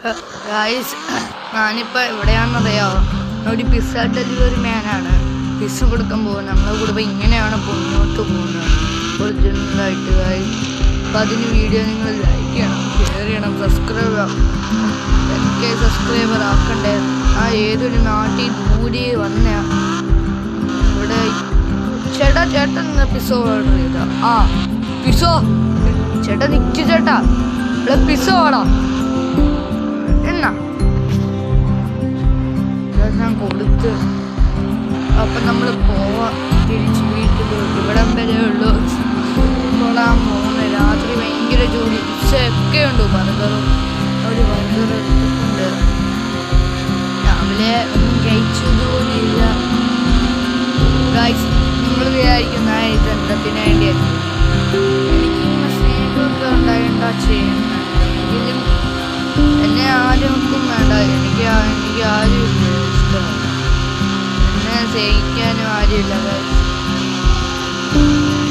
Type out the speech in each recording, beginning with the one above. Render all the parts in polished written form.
Guys, ഞാനിപ്പോൾ എവിടെയാണെന്നറിയാമോ? ഒരു pizza delivery മാനാണ്. Pizza കൊടുക്കാൻ പോകുന്നത്. നമ്മളെ കുടുംബം ഇങ്ങനെയാണ് മുന്നോട്ട് പോകുന്നത് ഒറിജിനലായിട്ട്. ഗായ്സ്, അപ്പം അതിന് വീഡിയോ നിങ്ങൾ ലൈക്ക് ചെയ്യണം, ഷെയർ ചെയ്യണം, സബ്സ്ക്രൈബ് ചെയ്യണം. എനിക്ക് സബ്സ്ക്രൈബർ ആക്കണ്ടേ? ആ ഏതൊരു നാട്ടിൽ ദൂരെ വന്ന ഇവിടെ ചേട്ടൻ പിസ്സ ഓർഡർ ചെയ്ത പിസ്സോ ചേട്ടാ നിൽക്കു ചേട്ടാ, ഇവിടെ പിസ്സ വേണം എന്നാ ഞാൻ കൊടുത്ത്. അപ്പം നമ്മൾ പോവാം തിരിച്ച് വീട്ടിൽ. ഇവിടം വരെ ഉള്ളൂ തൊടാൻ പോകുന്നത്. രാത്രി ഭയങ്കര ജോലി. പിസ്സയൊക്കെ ഉണ്ട്. ബർഗറും ഒരു ബർഗർ എടുത്തിട്ടുണ്ട്. രാവിലെ ഒന്നും കഴിച്ചു പോലില്ല. ഗായ്സ്, നിങ്ങൾ വിചാരിക്കുന്ന ഇതെന്തത്തിന് വേണ്ടിയായിരിക്കും? എനിക്കിങ്ങനെ സ്നേഹമൊക്കെ ഉണ്ടായിട്ടാ ചെയ്യുന്നത്. എങ്കിലും എന്നെ ആരൊന്നും വേണ്ട. എനിക്ക് ആരും ഇഷ്ടമല്ല. എന്നെ സ്നേഹിക്കാനും ആരുമില്ല.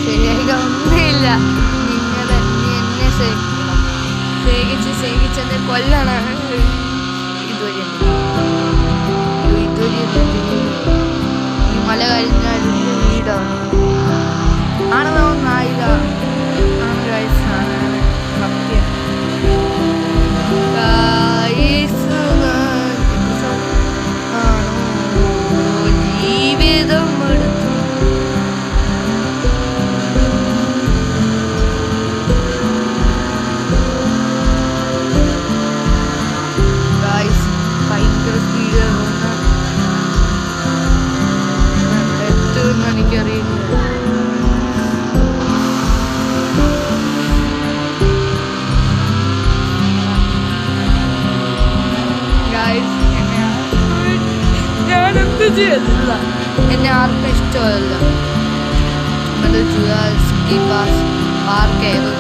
സ്നേഹമൊന്നുമില്ല. നീ എന്നെ സ്നേഹിക്കണം. സ്നേഹിച്ചെന്നെ കൊല്ലണം. ഇതൊരു മല കഴിഞ്ഞാൽ വീടാണ്. ആണെന്നോ നായിക ആണ് സത്യം. ജീവിതം എടുത്തു ഭയങ്കര സ്പീഡിലാണ് എത്തുമെന്ന് എനിക്കറിയില്ല. ഞാനെന്ത് ചെയ്തില്ല. എന്നെ ആർക്കും ഇഷ്ടമല്ല. ജുവൽസ്കി പാർക്ക് ഏതോ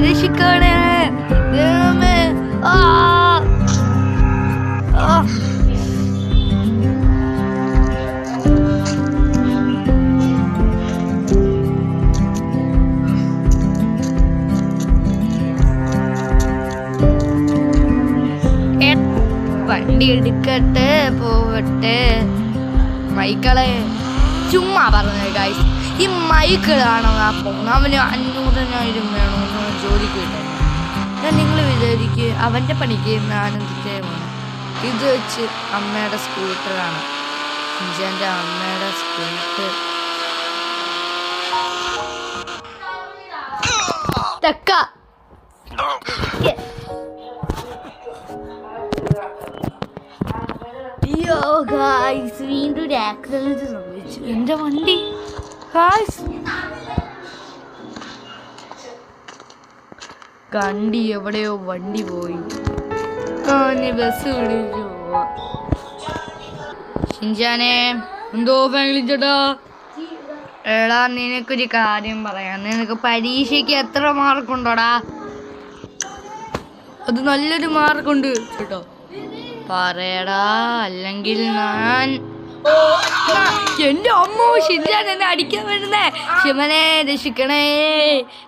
രക്ഷിക്കണേ ദൈവമേ. വണ്ടി എടുക്കട്ടെ പോവട്ടെ. മൈക്കളെ ചുമ്മാ പറഞ്ഞത് ഗായ്സ്. ഈ മൈക്കിളാണോ ആ പോകുന്നത്? അവന് 500,000 വേണമെന്ന് ജോലിക്ക് കിട്ടുന്നത്. ഞാൻ നിങ്ങൾ വിചാരിക്കുക അവൻ്റെ പണിക്ക് ആനന്ദിച്ചേ വേണം. ഇത് വെച്ച് അമ്മയുടെ സ്കൂട്ടറാണ്. എൻ്റെ അമ്മയുടെ സ്കൂട്ടർ തെക്ക. അയ്യോ ഗായ്സ്, വീണ്ടും ഒരു ആക്സിഡന്റ് സംഭവിച്ചു. എൻ്റെ വണ്ടി ഗായ്സ് കണ്ടി എവിടെയോ വണ്ടി പോയി. ബസ് വിളിച്ചു പോവാ. ഷിൻചാനെ എന്തോ ഫാമിലി ചേട്ടാ. എടാ, നിനക്കൊരു കാര്യം പറയാം. നിനക്ക് പരീക്ഷയ്ക്ക് എത്ര മാർക്കുണ്ടോടാ? അത് നല്ലൊരു മാർക്കുണ്ട് കേട്ടോ. പറയടാ, അല്ലെങ്കിൽ ഞാൻ എന്റെ അമ്മോ ഷിൻചാൻ എന്നെ അടിക്കാൻ വരുന്നേ. ശിവനെ രക്ഷിക്കണേ.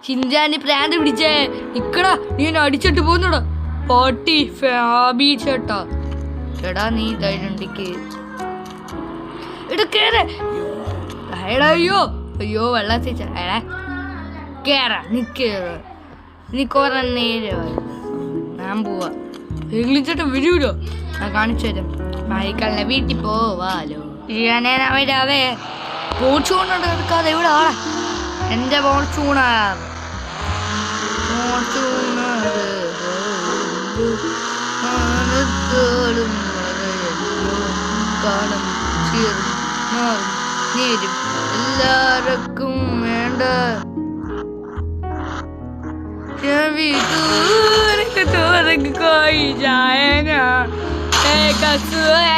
ഷിൻചാന് പ്രാന്ത് പിടിച്ചേ. നിക്കടാ, നീ എന്നെ അടിച്ചിട്ട് പോന്നടാ പാട്ടി ഫാബി ചേട്ടാ. ചേട്ടാ നീ ധൈര്യണ്ടിക്ക് കേറ. അയ്യോ അയ്യോ വെള്ളത്തിൽ കേറ. നീ കുറെ നേരമായി. ഞാൻ പോവാ. ചേട്ടാ വരൂലോ, ഞാൻ കാണിച്ചു തരാം. മൈക്കളിനെ വീട്ടിൽ പോവാലോ. അവരാവേ ഫോർച്യൂണർ എടുക്കാതെ ഇവിടെ ആളെ. എൻ്റെ ഫോർച്യൂണർ എല്ലാവർക്കും വേണ്ട.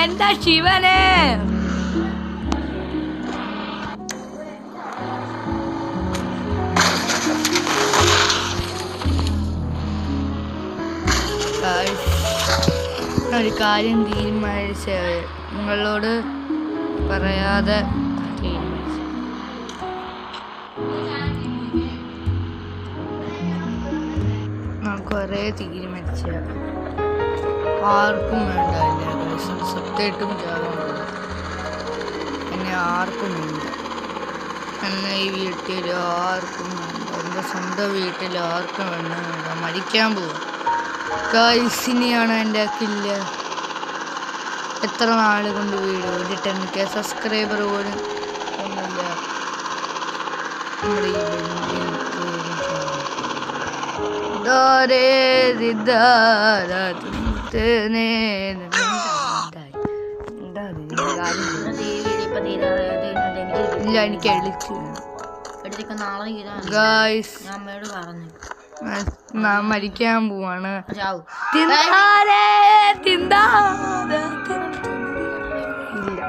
എന്താ ശിവനെ ഒരു കാര്യം തീരുമാനിച്ച നിങ്ങളോട് പറയാതെ തീരുമാനിച്ചു. ഞാൻ കുറേ തീരുമാനിച്ച ആർക്കും വേണ്ടായില്ല. സത്യമായിട്ടും ചാകാൻ എന്നെ ആർക്കും വേണ്ട. എന്നെ ഈ വീട്ടിൽ ആർക്കും വേണ്ട. എൻ്റെ സ്വന്തം വീട്ടിൽ ആർക്കും വേണ്ട. മരിക്കാൻ പോവാ. ഗൈസിനെയാണ് എൻ്റെ കില്ല. എത്ര നാൾ കൊണ്ട് വീഡിയോ ഒരു 10K സബ്സ്ക്രൈബർ പോലും ഒന്നുമില്ല. നമ്മുടെ ഈ ഇല്ല എനിക്ക് എളിച്ചു ഗൈസ്. ഞാൻ മരിക്കാൻ പോവാണ്. ഇല്ല